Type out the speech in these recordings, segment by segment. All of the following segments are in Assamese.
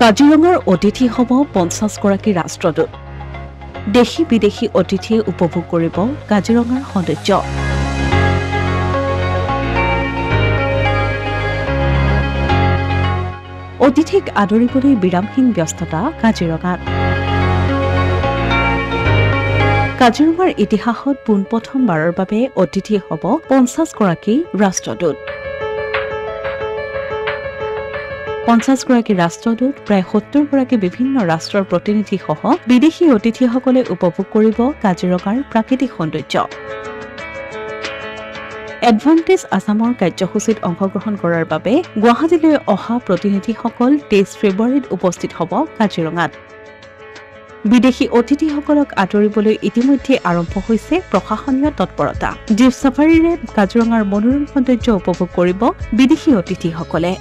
কাজিৰঙাৰ অতিথি হ'ব ৫০ গৰাকী ৰাষ্ট্ৰদূত। দেশী বিদেশী অতিথিয়ে উপভোগ কৰিব কাজিৰঙাৰ সৌন্দৰ্য। অতিথিক আদৰিবলৈ বিৰামহীন ব্যস্ততা কাজিৰঙাত। কাজিৰঙাৰ ইতিহাসত পোনপ্ৰথমবাৰৰ বাবে অতিথি হ'ব ৫০ গৰাকী ৰাষ্ট্ৰদূত। ৫০ গৰাকী ৰাষ্ট্ৰদূত, প্ৰায় ৭০ গৰাকী বিভিন্ন ৰাষ্ট্ৰৰ প্ৰতিনিধিসহ বিদেশী অতিথিসকলে উপভোগ কৰিব কাজিৰঙাৰ প্ৰাকৃতিক সৌন্দৰ্য। এডভান্টেজ আছামৰ কাৰ্যসূচীত অংশগ্ৰহণ কৰাৰ বাবে গুৱাহাটীলৈ অহা প্ৰতিনিধিসকল ২৩ ফেব্ৰুৱাৰীত উপস্থিত হ'ব কাজিৰঙাত। বিদেশী অতিথিসকলক আদৰিবলৈ ইতিমধ্যে আৰম্ভ হৈছে প্ৰশাসনীয় তৎপৰতা। জীপ ছাফাৰীৰে কাজিৰঙাৰ মনোৰম সৌন্দৰ্য উপভোগ কৰিব বিদেশী অতিথিসকলে।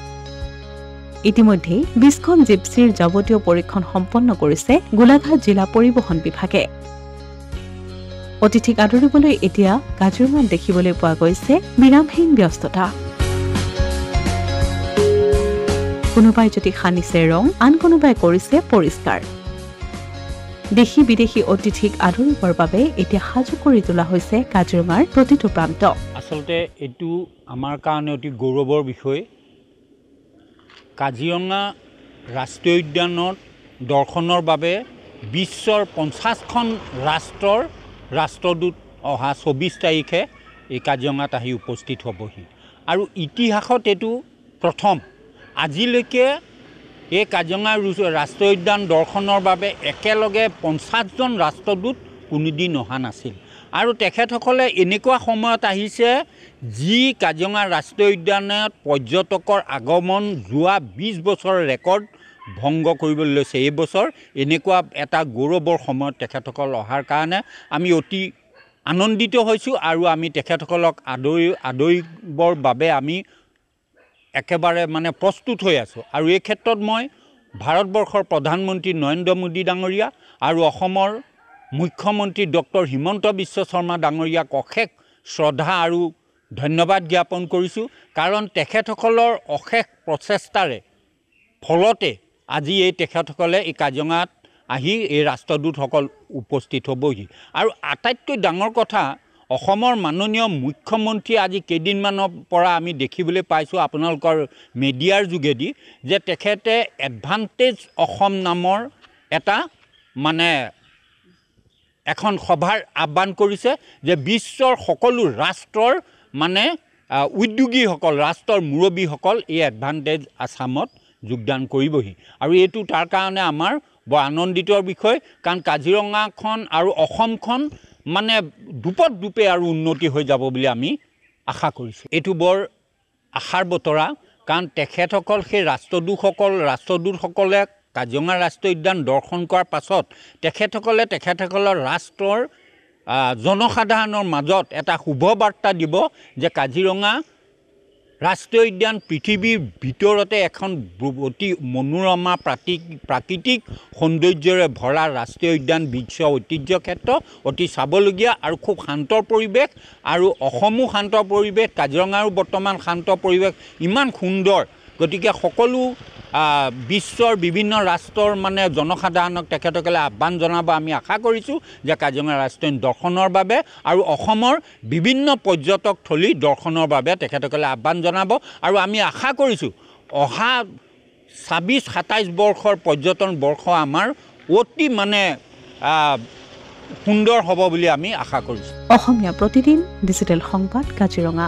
ইতিমধ্যে ২০খন জিপচিৰ যাৱতীয় পৰীক্ষণ সম্পন্ন কৰিছে গোলাঘাট জিলা পৰিবহণ বিভাগে। অতিথিক আদৰিবলৈ এতিয়া কাজিৰঙাত দেখিবলৈ পোৱা গৈছে বিৰামহীন ব্যস্ততা। কোনোবাই যদি সানিছে ৰং, আন কোনোবাই কৰিছে পৰিষ্কাৰ। দেশী বিদেশী অতিথিক আদৰিবৰ বাবে এতিয়া সাজু কৰি তোলা হৈছে কাজিৰঙাৰ প্ৰতিটো প্ৰান্ত। আচলতে এইটো আমাৰ কাৰণে অতি গৌৰৱৰ বিষয়। কাজিৰঙা ৰাষ্ট্ৰীয় উদ্যানত দৰ্শনৰ বাবে বিশ্বৰ ৫০খন ৰাষ্ট্ৰৰ ৰাষ্ট্ৰদূত অহা ২৪ তাৰিখে এই কাজিৰঙাত আহি উপস্থিত হ'বহি। আৰু ইতিহাসত এইটো প্ৰথম। আজিলৈকে এই কাজিৰঙা ৰাষ্ট্ৰীয় উদ্যান দৰ্শনৰ বাবে একেলগে ৫০জন ৰাষ্ট্ৰদূত কোনোদিন অহা নাছিল। আৰু তেখেতসকলে এনেকুৱা সময়ত আহিছে যি কাজিৰঙা ৰাষ্ট্ৰীয় উদ্যানত পৰ্যটকৰ আগমন যোৱা ২০ বছৰৰ ৰেকৰ্ড ভংগ কৰিবলৈ লৈছে। এই বছৰ এনেকুৱা এটা গৌৰৱৰ সময়ত তেখেতসকল অহাৰ কাৰণে আমি অতি আনন্দিত হৈছোঁ আৰু আমি তেখেতসকলক আদৰিবৰ বাবে আমি একেবাৰে প্ৰস্তুত হৈ আছোঁ। আৰু এই ক্ষেত্ৰত মই ভাৰতবৰ্ষৰ প্ৰধানমন্ত্ৰী নৰেন্দ্ৰ মোদী ডাঙৰীয়া আৰু অসমৰ মুখ্যমন্ত্ৰী ডক্টৰ হিমন্ত বিশ্ব শৰ্মা ডাঙৰীয়াক অশেষ শ্ৰদ্ধা আৰু ধন্যবাদ জ্ঞাপন কৰিছোঁ। কাৰণ তেখেতসকলৰ অশেষ প্ৰচেষ্টাৰে ফলতে আজি তেখেতসকলে এই কাজিৰঙাত আহি এই ৰাষ্ট্ৰদূতসকল উপস্থিত হ'বহি। আৰু আটাইতকৈ ডাঙৰ কথা, অসমৰ মাননীয় মুখ্যমন্ত্ৰী আজি কেইদিনমানৰ পৰা আমি দেখিবলৈ পাইছোঁ আপোনালোকৰ মিডিয়াৰ যোগেদি যে তেখেতে এডভান্টেজ অসম নামৰ এটা এখন সভাৰ আহ্বান কৰিছে যে বিশ্বৰ সকলো ৰাষ্ট্ৰৰ উদ্যোগীসকল, ৰাষ্ট্ৰৰ মুৰব্বীসকল এই এডভান্টেজ আছামত যোগদান কৰিবহি। আৰু এইটো তাৰ কাৰণে আমাৰ বৰ আনন্দিতৰ বিষয়। কাৰণ কাজিৰঙাখন আৰু অসমখন দুপে আৰু উন্নতি হৈ যাব বুলি আমি আশা কৰিছোঁ। এইটো বৰ আশাৰ বতৰা। কাৰণ তেখেতসকল সেই ৰাষ্ট্ৰদূতসকলে কাজিৰঙা ৰাষ্ট্ৰীয় উদ্যান দৰ্শন কৰাৰ পাছত তেখেতসকলৰ ৰাষ্ট্ৰৰ জনসাধাৰণৰ মাজত এটা শুভবাৰ্তা দিব যে কাজিৰঙা ৰাষ্ট্ৰীয় উদ্যান পৃথিৱীৰ ভিতৰতে এখন অতি মনোৰমা প্ৰাকৃতিক সৌন্দৰ্যৰে ভৰা ৰাষ্ট্ৰীয় উদ্যান, বিশ্ব ঐতিহ্য ক্ষেত্ৰ, অতি চাবলগীয়া আৰু খুব শান্তৰ পৰিৱেশ। আৰু অসমো শান্ত পৰিৱেশ, কাজিৰঙাৰো বৰ্তমান শান্ত পৰিৱেশ, ইমান সুন্দৰ। গতিকে সকলো বিশ্বৰ বিভিন্ন ৰাষ্ট্ৰৰ জনসাধাৰণক তেখেতসকলে আহ্বান জনাব। আমি আশা কৰিছোঁ যে কাজিৰঙা ৰাষ্ট্ৰীয় দৰ্শনৰ বাবে আৰু অসমৰ বিভিন্ন পৰ্যটকথলী দৰ্শনৰ বাবে তেখেতসকলে আহ্বান জনাব। আৰু আমি আশা কৰিছোঁ অহা ২৬-২৭ বৰ্ষৰ পৰ্যটন বৰ্ষ আমাৰ অতি সুন্দৰ হ'ব বুলি আমি আশা কৰিছোঁ। অসমীয়া প্ৰতিদিন ডিজিটেল সংবাদ, কাজিৰঙা।